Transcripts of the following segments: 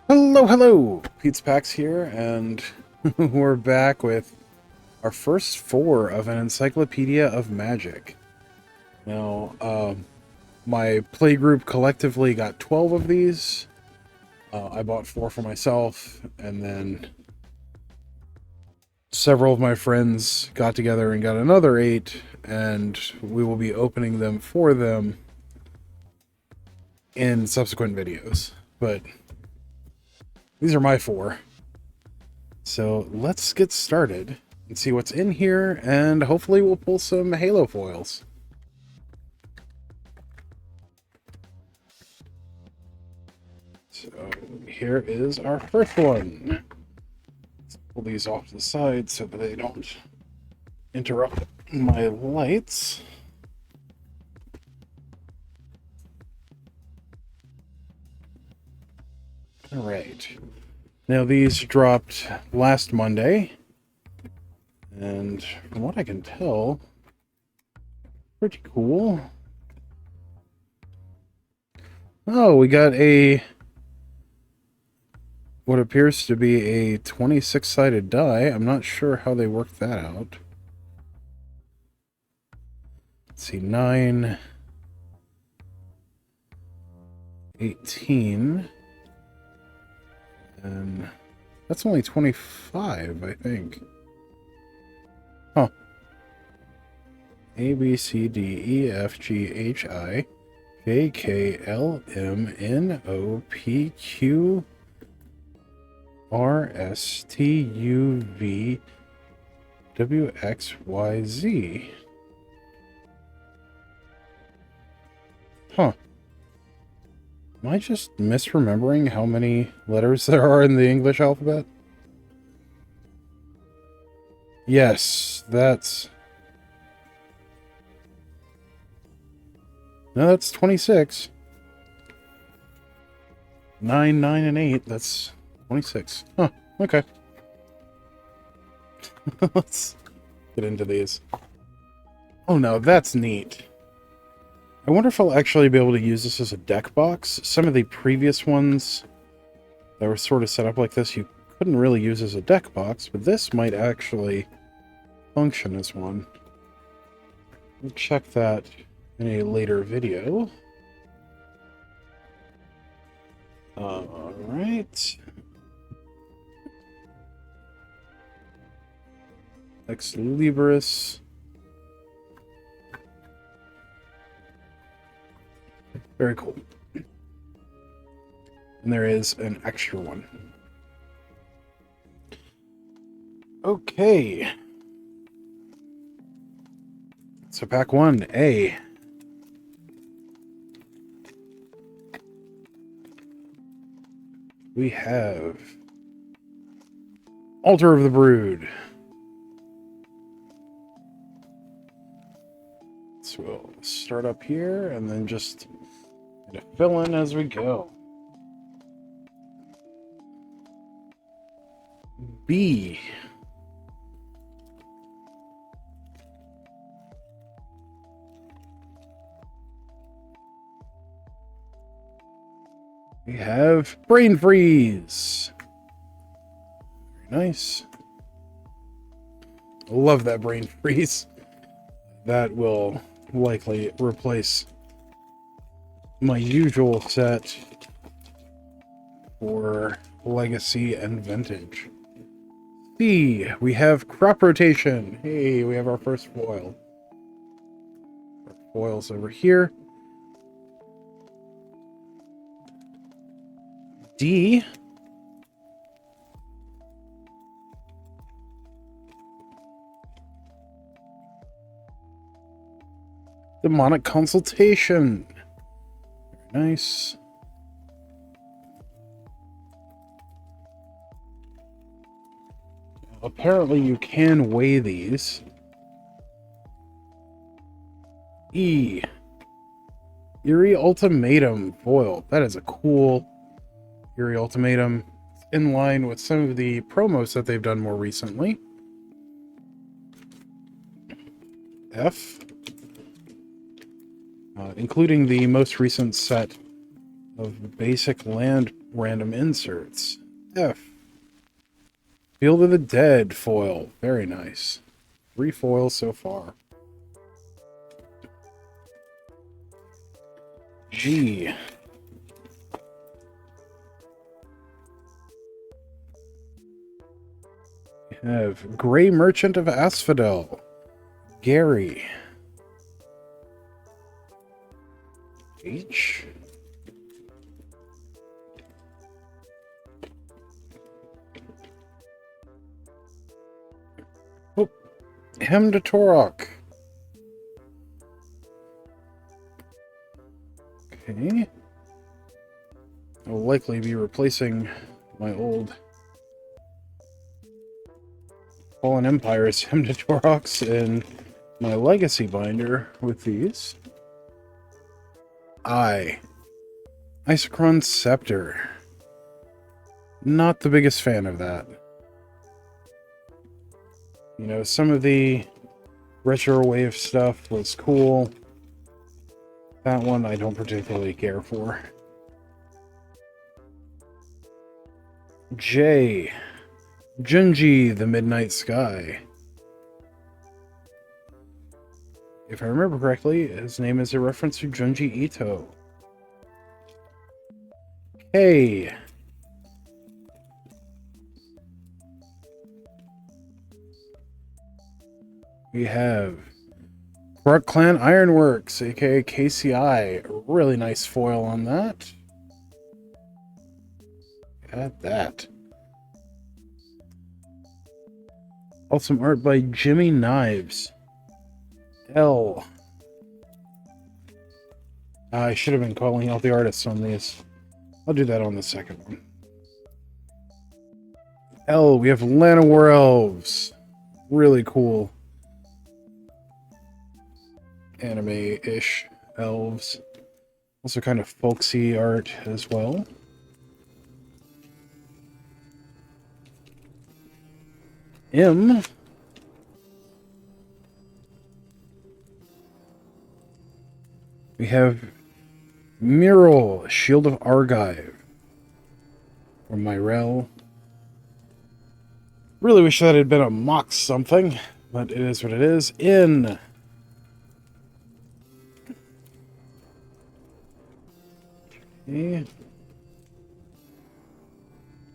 Hello, hello! Pete's Pax here, and we're back with our first four of an Encyclopedia of Magic. Now, my playgroup collectively got 12 of these. I bought 4 for myself, and then several of my friends got together and got another 8, and we will be opening them for them in subsequent videos. But these are my 4. So let's get started and see what's in here, and hopefully we'll pull some Halo foils. So here is our first one. Let's pull these off to the side so that they don't interrupt my lights. All right. Now these dropped last Monday, and from what I can tell, pretty cool. Oh, we got what appears to be a 26-sided die. I'm not sure how they worked that out. Let's see, 9, 18, and that's only 25, I think. Huh. A, B, C, D, E, F, G, H, I, J, K, L, M, N, O, P, Q, R, S, T, U, V, W, X, Y, Z. Huh. Am I just misremembering how many letters there are in the English alphabet? Yes, that's... No, that's 26. 9, 9, and 8, that's 26. Huh, okay. Let's get into these. Oh no, that's neat. I wonder if I'll actually be able to use this as a deck box. Some of the previous ones that were sort of set up like this, you couldn't really use as a deck box, but this might actually function as one. We'll check that in a later video. Alright. Ex Libris. Very cool. And there is an extra one. Okay. So pack 1, A. We have Altar of the Brood. So we'll start up here and then just kind of fill in as we go. B. We have Brain Freeze. Very nice. Love that Brain Freeze. That will likely replace my usual set for Legacy and Vintage. C, we have Crop Rotation. Hey, we have our first foil. Our foils over here. D. Demonic Consultation. Very nice. Apparently you can weigh these. E. Eerie Ultimatum foil. That is a cool Eerie Ultimatum. It's in line with some of the promos that they've done more recently. F. Including the most recent set of basic land Random inserts. F. Field of the Dead foil. Very nice. 3 foils so far. G. We have Grey Merchant of Asphodel. Gary. H. Oh, Hem to Torok. Okay. I will likely be replacing my old Fallen Empire's Hem to Toroks in my Legacy binder with these. Isochron Scepter. Not the biggest fan of that. You know, some of the retro wave stuff was cool. That one I don't particularly care for. J. Junji, the Midnight Sky. If I remember correctly, his name is a reference to Junji Ito. K. We have Brook Clan Ironworks, aka KCI. A really nice foil on that. Got that. Awesome art by Jimmy Knives. L. I should have been calling out the artists on these. I'll do that on the second one. L. We have Llanowar Elves. Really cool. Anime-ish elves. Also kind of folksy art as well. M. We have Mural, Shield of Argive. Or Myrel. Really wish that had been a mock something, but it is what it is. N. Okay.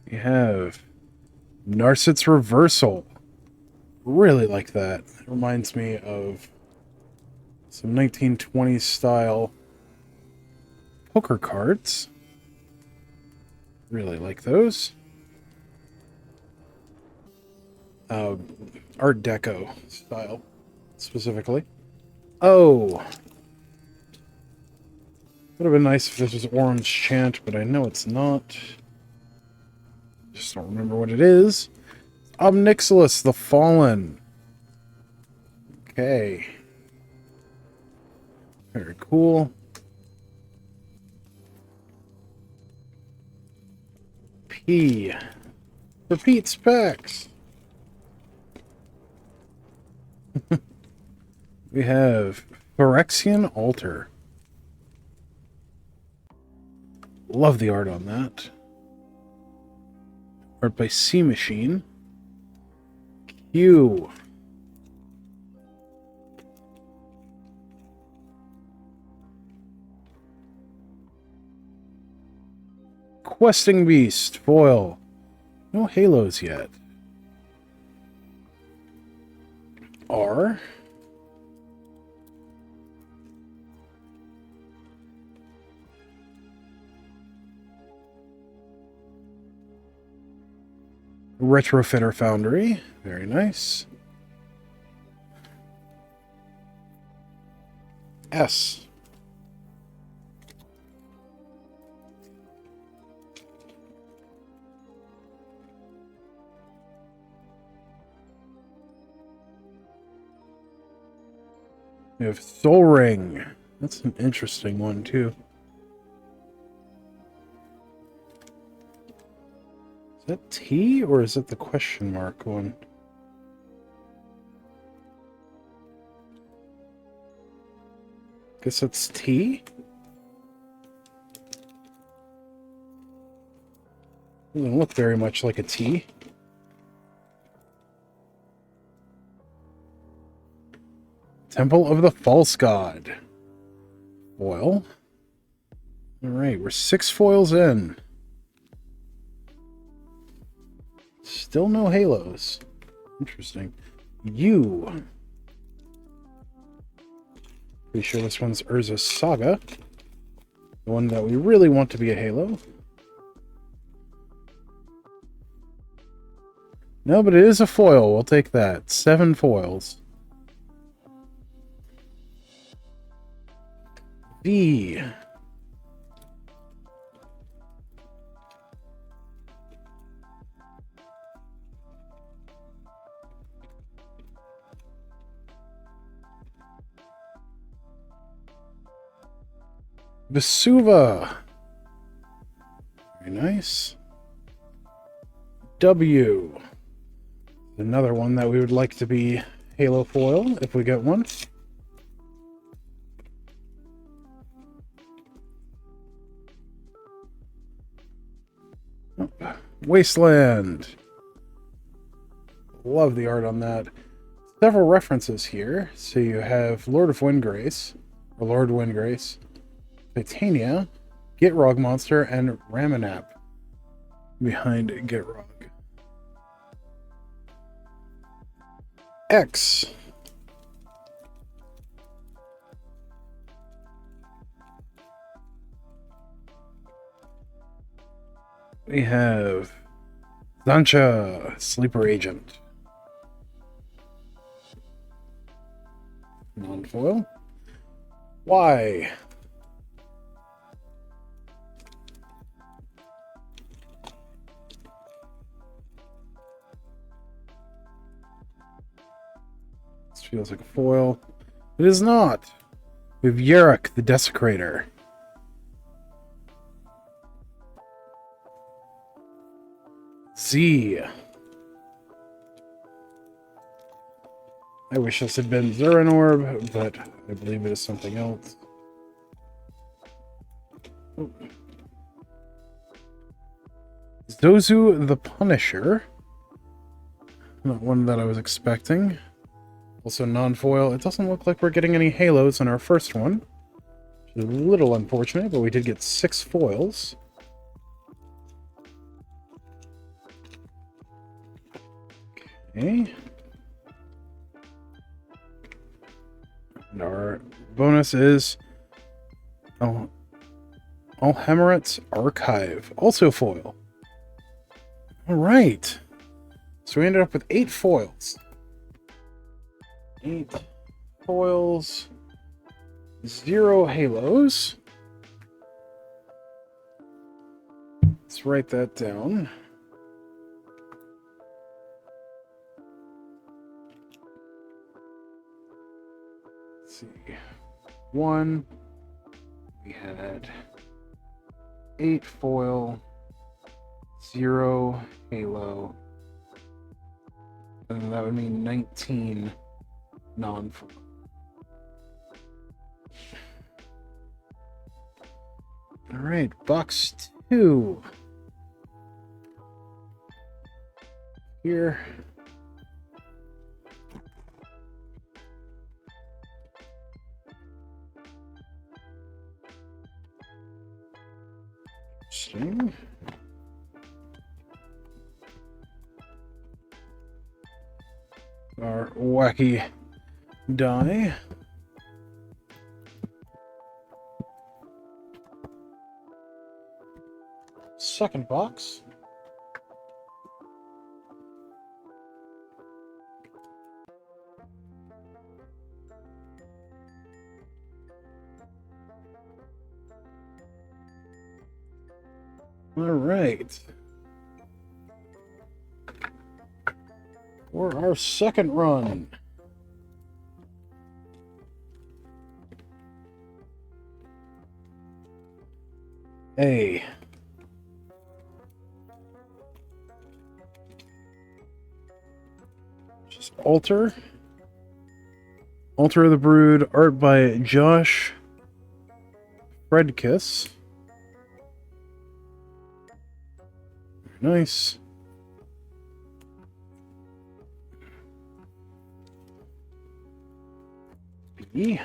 We have Narset's Reversal. Really like that. It reminds me of some 1920s style poker cards. Really like those. Art Deco style, specifically. Oh! Would have been nice if this was Orange Chant, but I know it's not. Just don't remember what it is. Omnixilus, the Fallen. Okay. Very cool. P. Repeat specs. We have Phyrexian Altar. Love the art on that. Art by Sea Machine. Q. Questing Beast foil. No halos yet. R. Retrofitter Foundry. Very nice. S. We have Soul Ring. That's an interesting one, too. Is that T, or is it the question mark one? Guess that's T? Doesn't look very much like a T. Temple of the False God. Foil. Alright, we're 6 foils in. Still no halos. Interesting. You. Pretty sure this one's Urza's Saga. The one that we really want to be a halo. No, but it is a foil. We'll take that. 7 foils. V. Vesuva. Very nice. W. Another one that we would like to be halo foil if we get one. Wasteland. Love the art on that. Several references here. So you have Lord of Windgrace, or Lord Windgrace, Titania, Gitrog Monster, and Ramanap behind Gitrog. X. We have Zancha, Sleeper Agent. Non-foil. Y. This feels like a foil. It is not. We have Yuruk, the Desecrator. Z. I wish this had been Zurin Orb, but I believe it is something else. Oh. Zozu the Punisher. Not one that I was expecting. Also non-foil. It doesn't look like we're getting any halos in our first one. Which is a little unfortunate, but we did get 6 foils. Okay. And our bonus is Alhemerit's Archive, also foil. Alright. So we ended up with 8 foils. 8 foils, 0 halos. Let's write that down. Let's see. 1. We had 8 foil, 0 halo. And that would mean 19 non-foil. Alright, box 2. Here. Interesting. Our wacky die. Second box. All right. For our second run. A. Just Altar. Altar of the Brood, art by Josh Fredkiss. nice. B.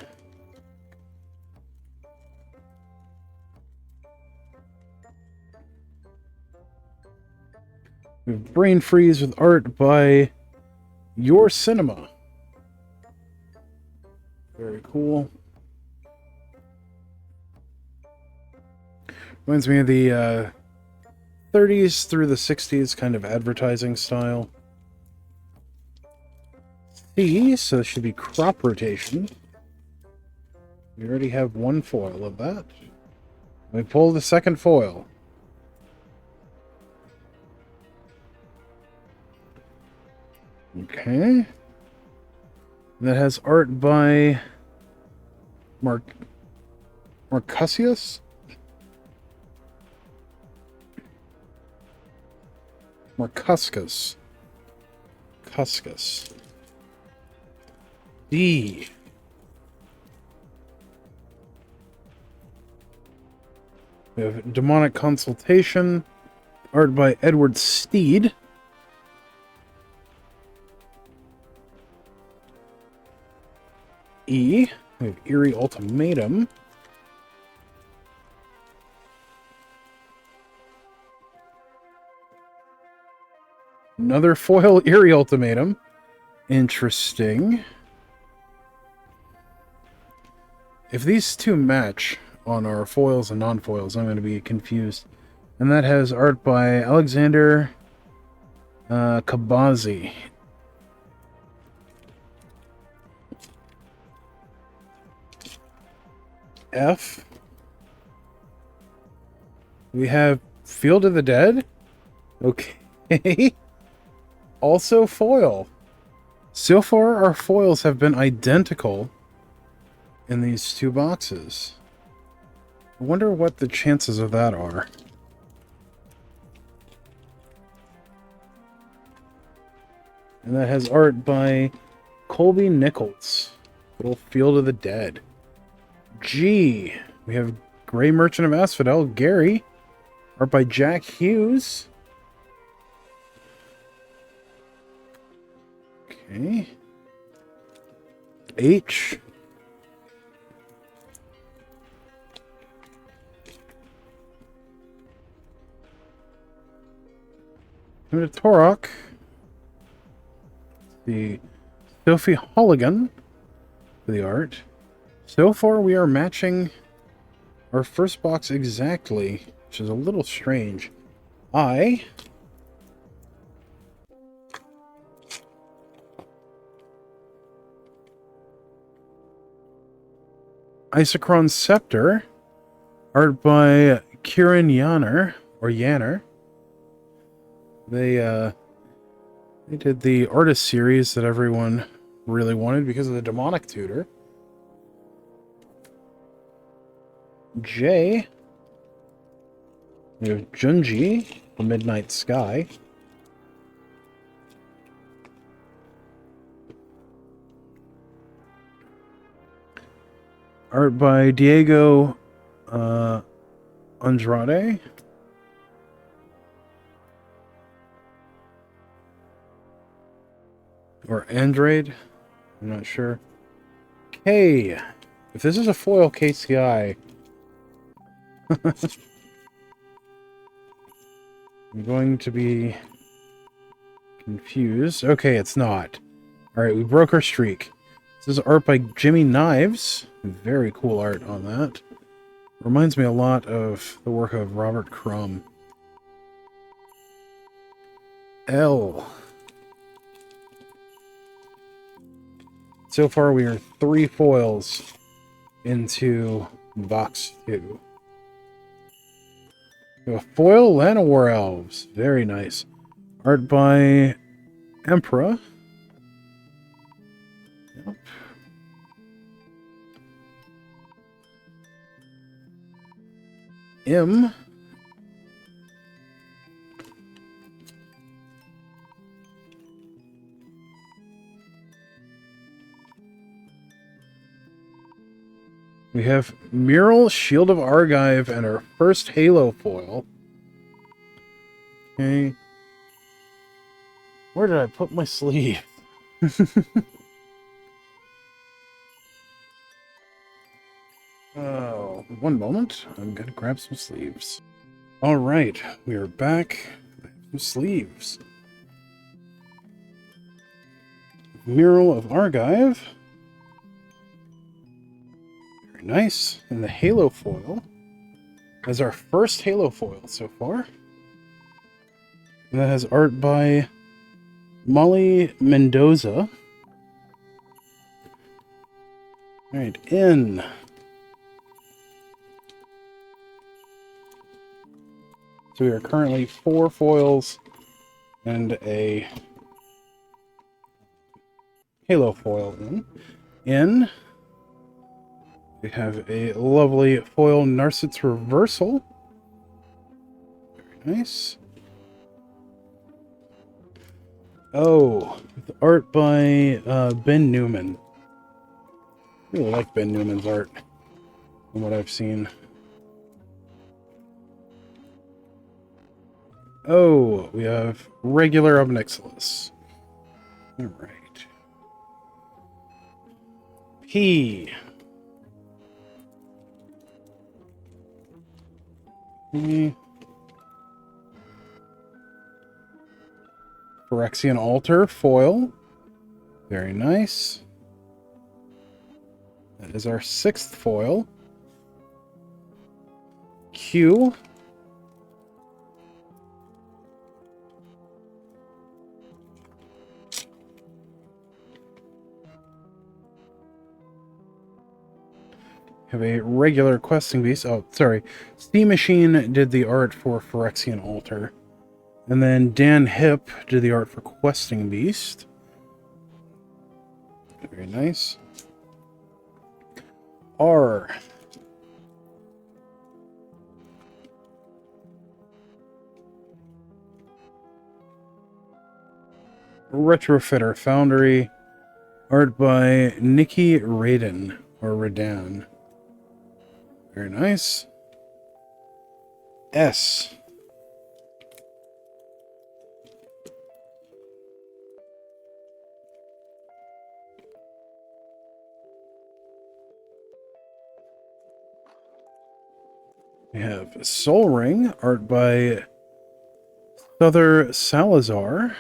We have Brain Freeze with art by Your Cinema. Very cool. Reminds me of the 30s through the 60s kind of advertising style. C, so it should be crop rotation. We already have one foil of that. We pull the second foil. Okay. That has art by Marcusius? Marcuscus. Cuscus. D. We have Demonic Consultation, art by Edward Steed. E. We have Eerie Ultimatum. Another foil Eerie Ultimatum. Interesting. If these two match on our foils and non-foils, I'm going to be confused. And that has art by Alexander Kabazi. F. We have Field of the Dead. Okay. Also foil. So far, our foils have been identical in these two boxes. I wonder what the chances of that are. And that has art by Colby Nichols. Little Field of the Dead. G. We have Grey Merchant of Asphodel, Gary. Art by Jack Hughes. Okay. H. And to Torok. The Sophie Holligan for the art. So far, we are matching our first box exactly, which is a little strange. I. Isochron Scepter, art by Kieran Yanner, or Yanner. They did the artist series that everyone really wanted because of the Demonic Tutor. J. We have Junji, The Midnight Sky. Art by Diego Andrade. Or Andrade. I'm not sure. K. If this is a foil KCI, I'm going to be confused. Okay, it's not. Alright, we broke our streak. This is art by Jimmy Knives. Very cool art on that. Reminds me a lot of the work of Robert Crumb. L. So far, we are 3 foils into box 2. We have foil Llanowar Elves. Very nice. Art by Emperor. Yep. M. We have Mural, Shield of Argive, and our first Halo foil. Okay. Where did I put my sleeve? Oh, one moment. I'm gonna grab some sleeves. All right, we are back. Some sleeves. Mural of Argive. Very nice. And the Halo foil. That's our first Halo foil so far. And that has art by Molly Mendoza. All right, in. So we are currently 4 foils and a Halo foil in. In, we have a lovely foil Narset's Reversal. Very nice. Oh, with art by Ben Newman. I really like Ben Newman's art from what I've seen. Oh, we have regular Obnixilis. All right. P. Phyrexian Altar foil. Very nice. That is our 6th foil. Q. Have a regular questing beast. Oh, sorry. Steam Machine did the art for Phyrexian Altar. And then Dan Hip did the art for Questing Beast. Very nice. R. Retrofitter Foundry. Art by Nikki Raden, or Radan. Very nice. S. We have Soul Ring, art by Souther Salazar.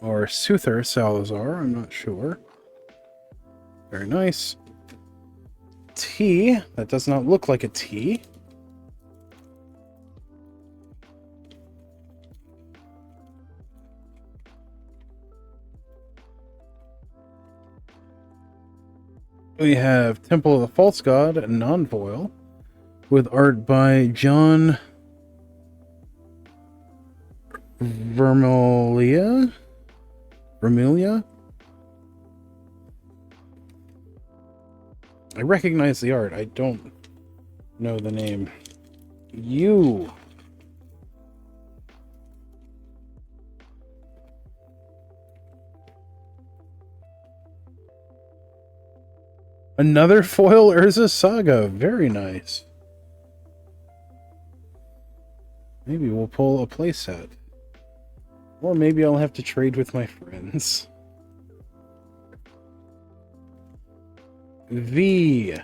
Or Souther Salazar, I'm not sure. Very nice. T, that does not look like a T. We have Temple of the False God, non-foil, with art by John Vermilia? I recognize the art. I don't know the name. You. Another foil Urza Saga. Very nice. Maybe we'll pull a playset. Or maybe I'll have to trade with my friends. V.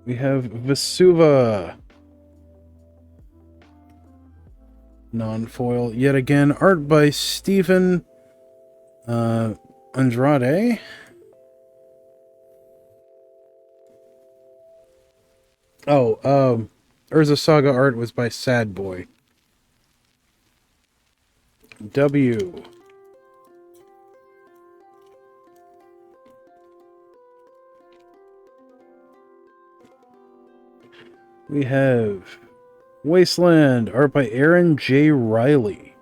We have Vesuva. Non-foil yet again. Art by Stephen Andrade. Oh, Urza Saga art was by Sad Boy. W. We have Wasteland, art by Aaron J. Riley.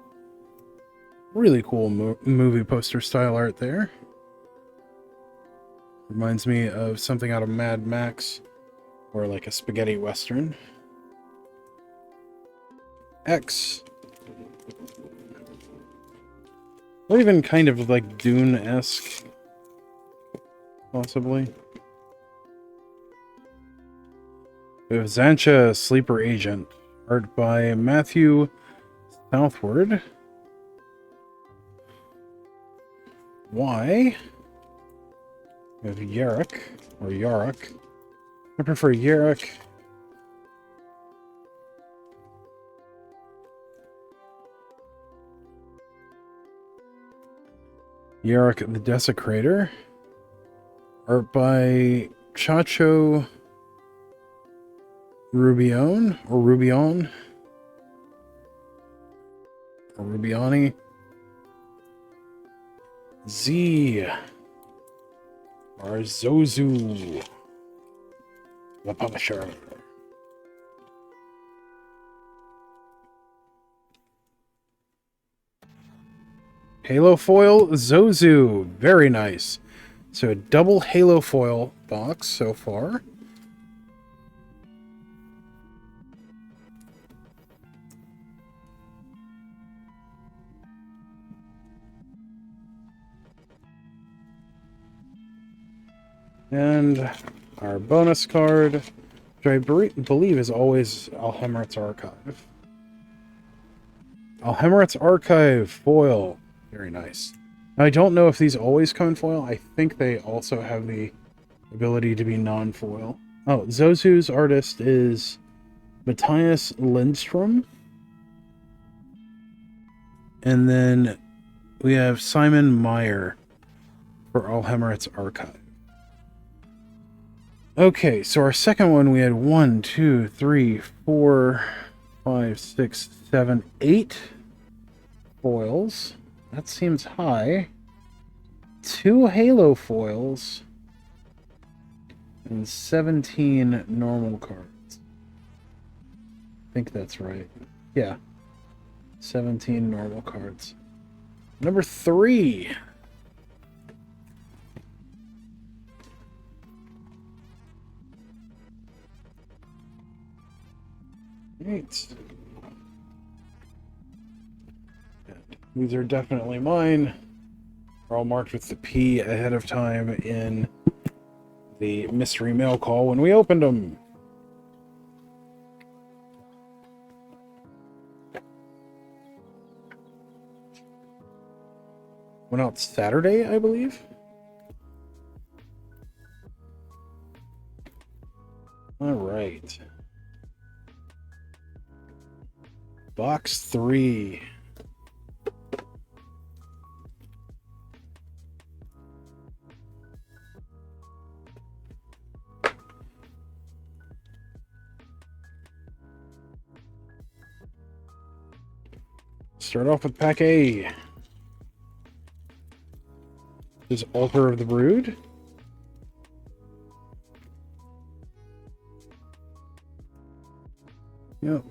Really cool movie poster style art there. Reminds me of something out of Mad Max, or like a spaghetti western. X. Or even kind of like Dune-esque, possibly. We have Zancha, Sleeper Agent, art by Matthew Southward. Y. We have Yarok, or Yarok. I prefer Yarok. Yarok the Desecrator. Art by Chacho Rubion, or Rubion, or Rubiani. Z. Or Zozu, the publisher. Halo foil Zozu, very nice. So a double Halo foil box so far. And our bonus card, which I believe is always Alhemrat's Archive. Alhemrat's Archive foil. Very nice. Now, I don't know if these always come in foil. I think they also have the ability to be non-foil. Oh, Zozu's artist is Matthias Lindstrom. And then we have Simon Meyer for Alhemrat's Archive. Okay, so our second one, we had 1, 2, 3, 4, 5, 6, 7, 8 foils. That seems high. 2 Halo foils. And 17 normal cards. I think that's right. Yeah. 17 normal cards. Number 3. Right. These are definitely mine. They're all marked with the P ahead of time in the mystery mail call when we opened them. Went out Saturday, I believe. All right. Box 3. Start off with pack A. This is Altar of the Brood. Yep.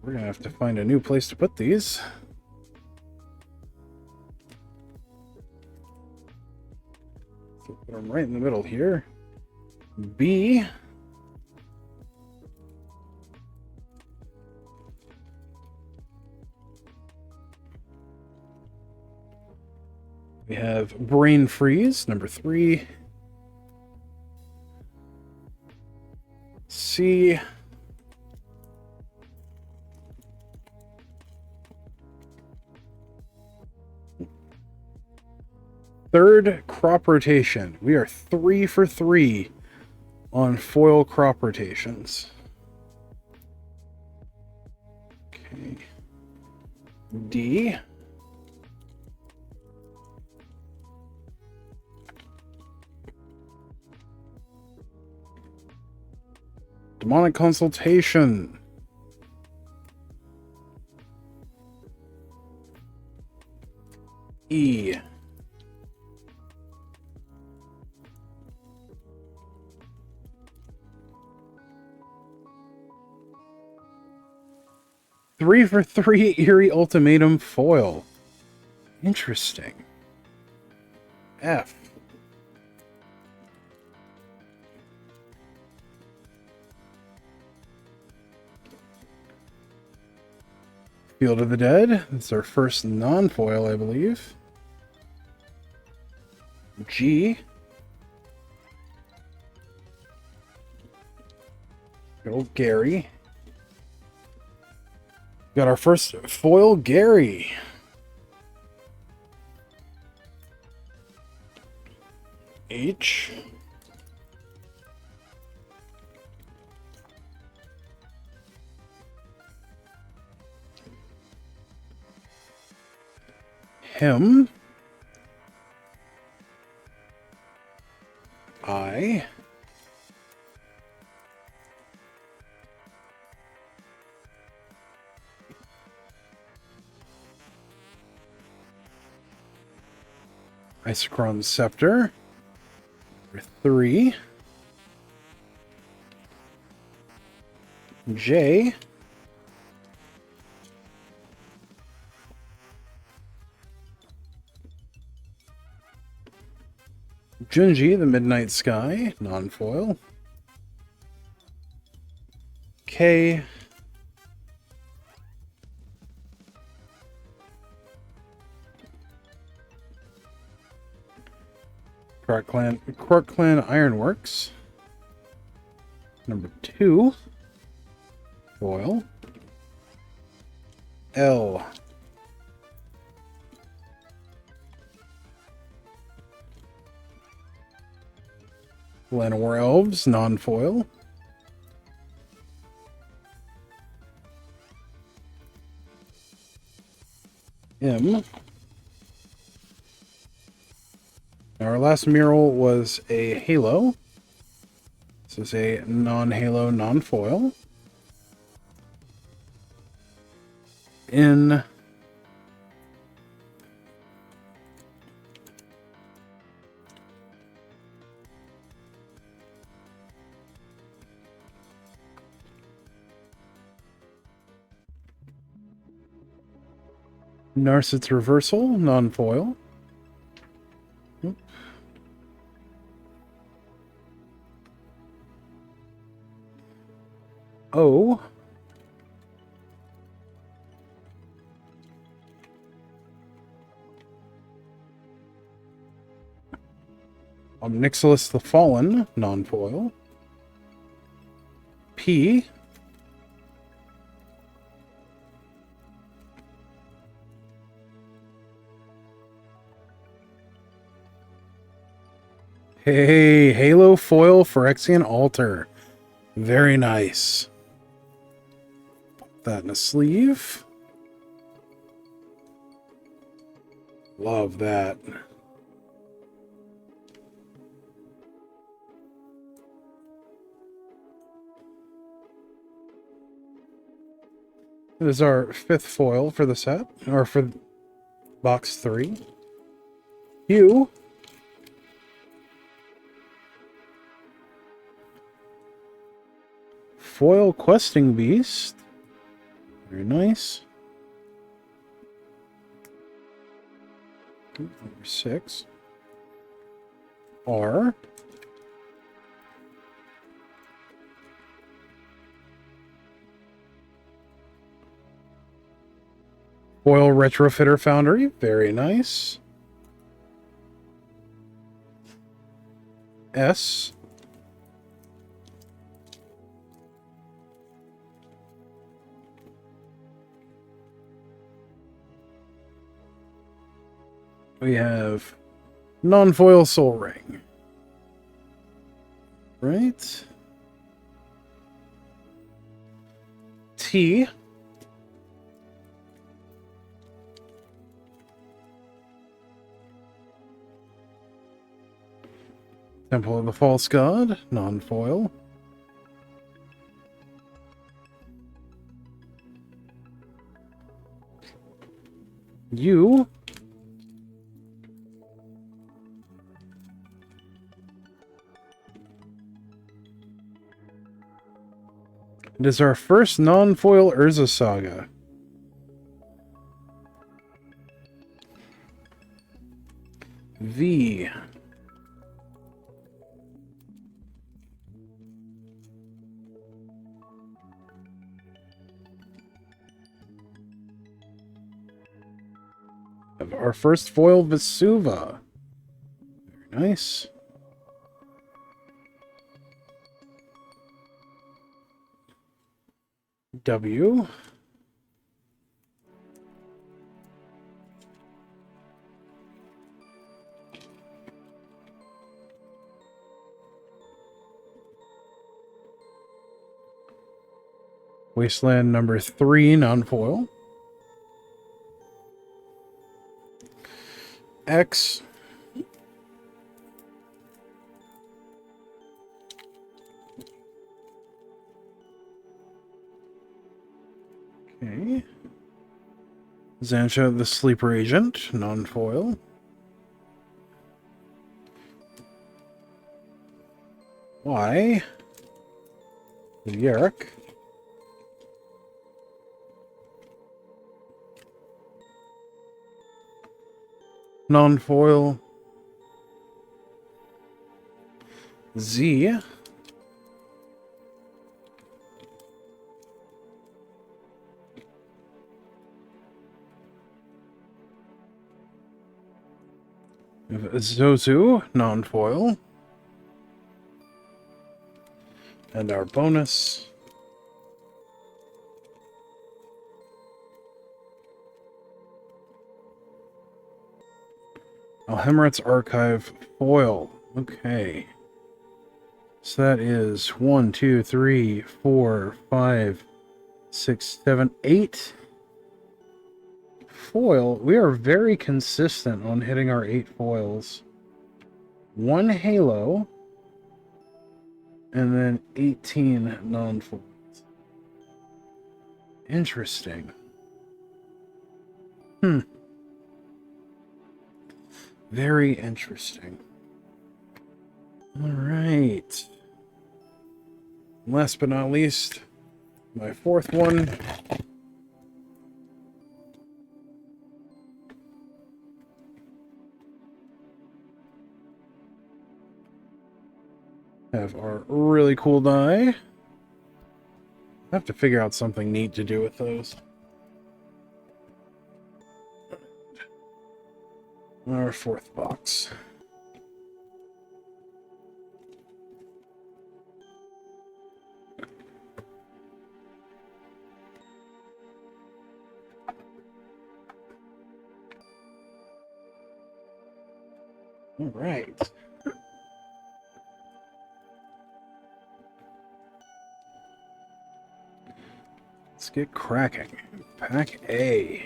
We're gonna have to find a new place to put these. So put them right in the middle here. B. We have Brain Freeze, number 3. C. Third crop rotation. We are 3 for 3 on foil crop rotations. Okay. D. Demonic Consultation. E. Three for 3 Eerie Ultimatum foil. Interesting. F. Field of the Dead. It's our first non-foil, I believe. G. Good old Gary. Got our first foil Gary. H. Him. I. Isochron Scepter. Number 3. J. Junji, the Midnight Sky, non-foil. K. Quark Clan Ironworks. Number 2. Foil. L. Llanowar Elves, non-foil. M. Our last mural was a Halo. This is a non-Halo, non-foil. N. Narset's Reversal, non-foil. O. Omnixilis the Fallen, non-foil. P. Hey, Halo foil Phyrexian Altar. Very nice. Put that in a sleeve. Love that. It is our 5th foil for the set, or for box 3. Hugh. Foil Questing Beast. Very nice. Number 6. R. Foil Retrofitter Foundry. Very nice. S. We have non-foil Soul Ring. Right. T. Temple of the False God, non-foil. U. It is our first non-foil Urza Saga. V. first foil Vesuva. Very nice. W. Wasteland number 3, non-foil. X. Okay. Xancha the Sleeper Agent, non-foil. Y. Yarrick. Non-foil. Z. Zozu, non-foil. And our bonus. Alhemrat's Archive foil. Okay. So that is 1, 2, 3, 4, 5, 6, 7, 8 foil. We are very consistent on hitting our 8 foils. 1 halo. And then 18 non-foils. Interesting. Very interesting. All right. Last but not least, my 4th one. Have our really cool die. I have to figure out something neat to do with those. Our 4th box. All right. Let's get cracking. Pack A.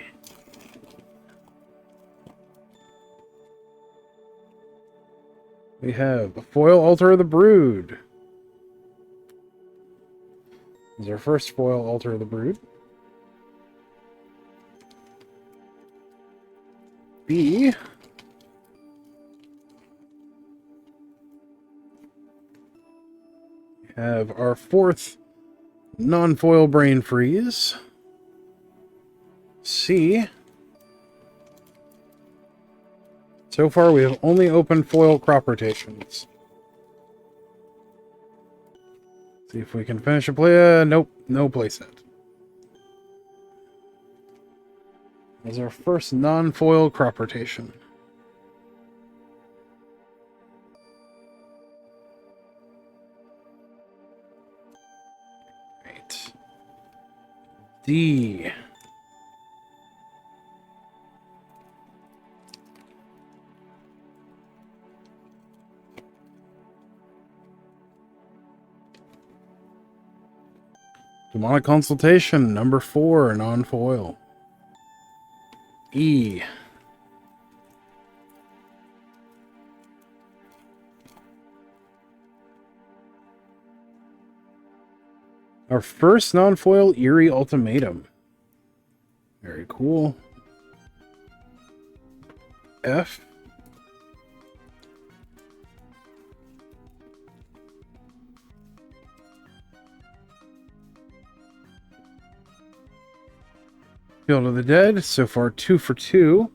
We have a foil Altar of the Brood. This is our first foil Altar of the Brood. B. We have our 4th non-foil Brain Freeze. C. So far, we have only opened foil crop rotations. See if we can finish a play. Nope, no playset. This is our first non-foil crop rotation. Right. D. Demonic Consultation, number 4, non-foil. E. Our first non-foil Eerie Ultimatum. Very cool. F. Field of the Dead, so far 2 for 2.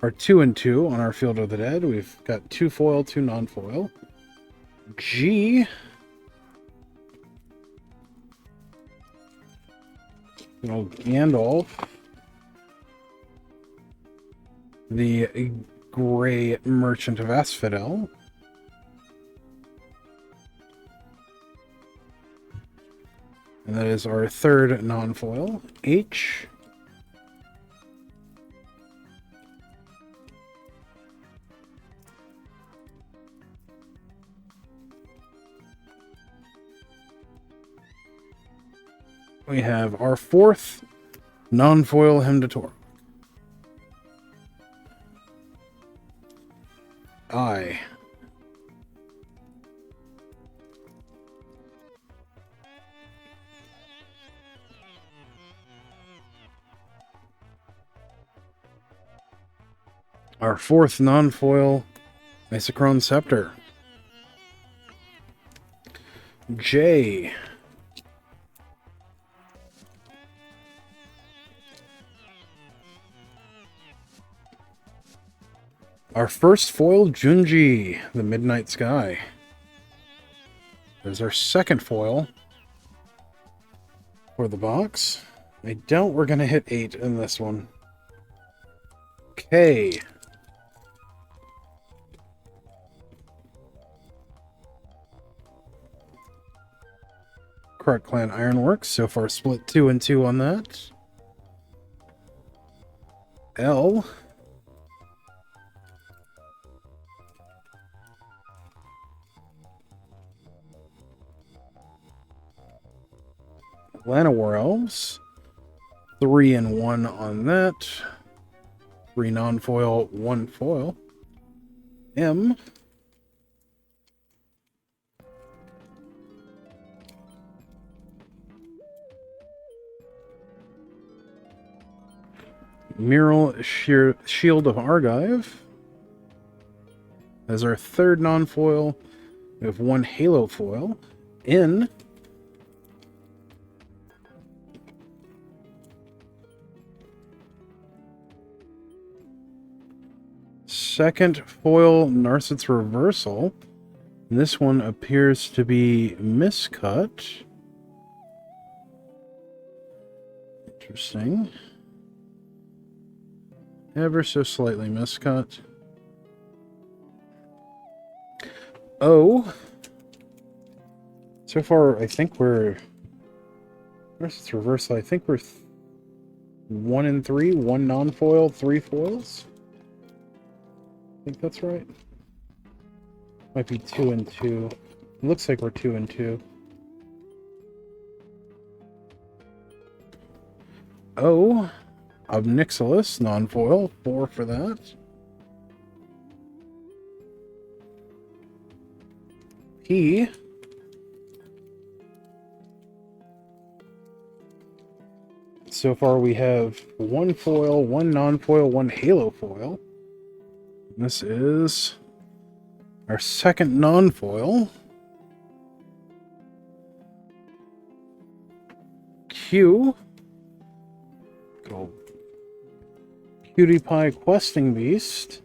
Or 2 and 2 on our Field of the Dead. We've got 2 foil, 2 non-foil. G. Good old Gandalf. the Gray Merchant of Asphodel. And that is our third non-foil, H. We have our fourth non-foil Hemdator. I. Our fourth non-foil Isochron Scepter. J. Our first foil, Junji, the Midnight Sky. There's our second foil for the box. I doubt we're going to hit 8 in this one. K. Krut Clan Ironworks, so far split 2 and 2 on that. L. Atlanta War Elves, 3 and 1 on that. 3 non-foil, 1 foil. M. Mural Shield of Argive. As our third non-foil, we have 1 Halo foil. N. Second foil Narset's Reversal. This one appears to be miscut. Interesting. Ever so slightly miscut. O. So far, I think we're... Narset's Reversal, I think we're 1 and 3. 1 non-foil, 3 foils. I think that's right. Might be 2 and 2. It looks like we're 2 and 2. O. Obnixilis, non-foil, 4 for that. P. So far we have 1 foil, 1 non-foil, 1 Halo foil. This is our second non-foil. Q. Good old Cutie Pie Questing Beast.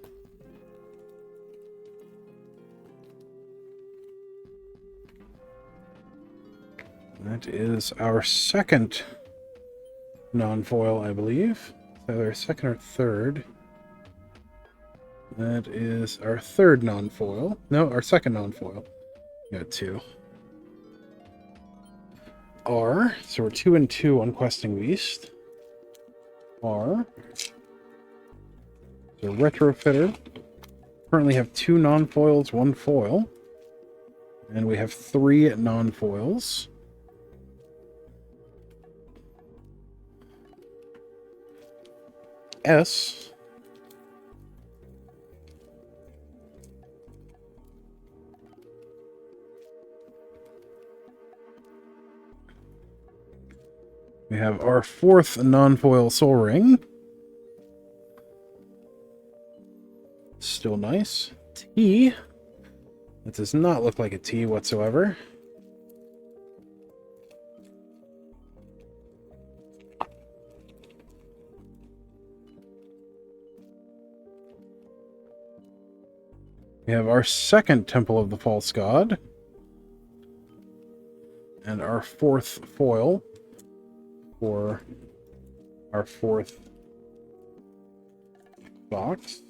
That is our second non-foil, I believe. Either second or third. That is our third non-foil. No, our second non-foil. We got 2. R. So we're 2 and 2 on Questing Beast. R. So Retrofitter. Currently have 2 non-foils, 1 foil. And we have 3 non-foils. S. We have our fourth non-foil Soul Ring. Still nice. T. That does not look like a T whatsoever. We have our second Temple of the False God. And our fourth foil for our fourth box.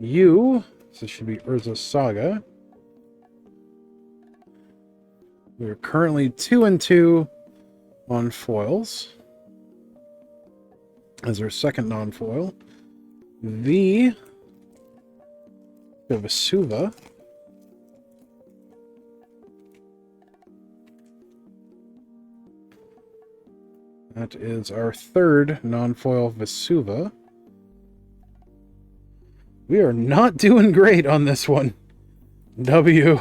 You, so this should be Urza Saga. We're currently 2-2 on foils. As our second non-foil. The Vesuva. That is our third non-foil Vesuva. We are not doing great on this one. W.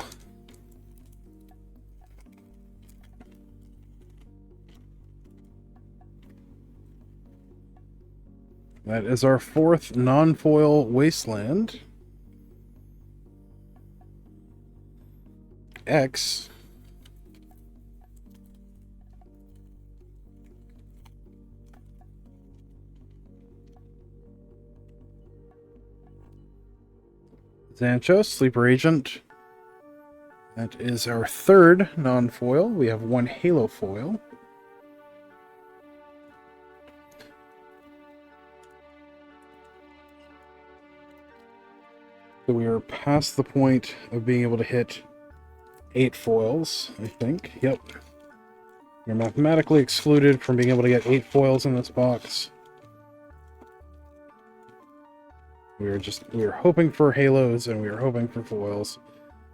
That is our fourth non-foil Wasteland. X. Zancho, Sleeper Agent. That is our third non-foil. We have one Halo foil. So we are past the point of being able to hit 8 foils, I think. Yep. We're mathematically excluded from being able to get 8 foils in this box. We are hoping for halos and we are hoping for foils.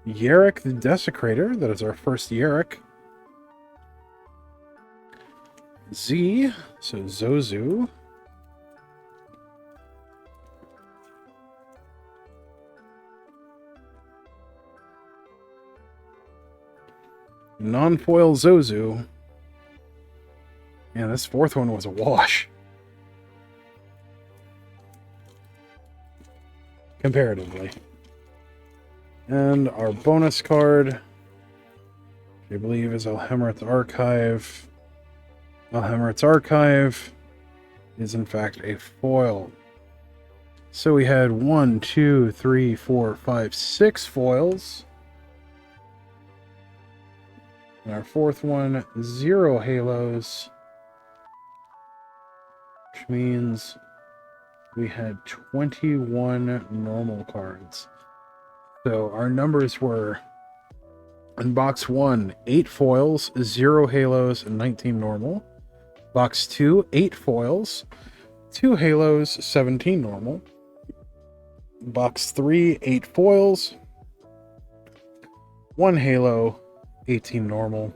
Yarrick the Desecrator, that is our first Yarrick. Z, so Zozu. Non-foil Zozu. Yeah, this fourth one was a wash. Comparatively. And our bonus card, I believe, is Alhemrith's Archive. Alhemrith's Archive is in fact a foil. So we had 1, 2, 3, 4, 5, 6 foils. And our fourth one, 0 halos. Which means we had 21 normal cards. So our numbers were, in box 1, 8 foils, 0 halos, and 19 normal. Box 2, 8 foils, 2 halos, 17 normal. Box 3, 8 foils, 1 halo, 18 normal.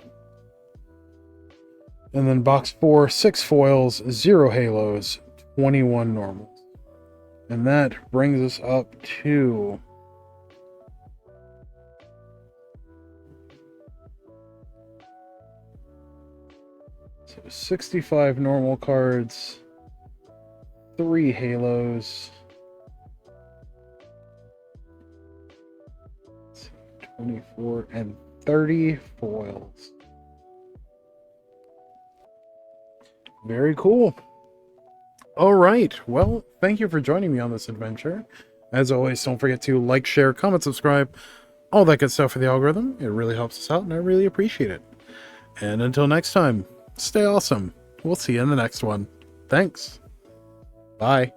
And then box 4, 6 foils, 0 halos, 21 normals. And that brings us up to so 65 normal cards, 3 halos, 24, and 30 foils. Very cool. All right. Well, thank you for joining me on this adventure. As always, don't forget to like, share, comment, subscribe, all that good stuff for the algorithm. It really helps us out, and I really appreciate it. And until next time, stay awesome. We'll see you in the next one. Thanks. Bye.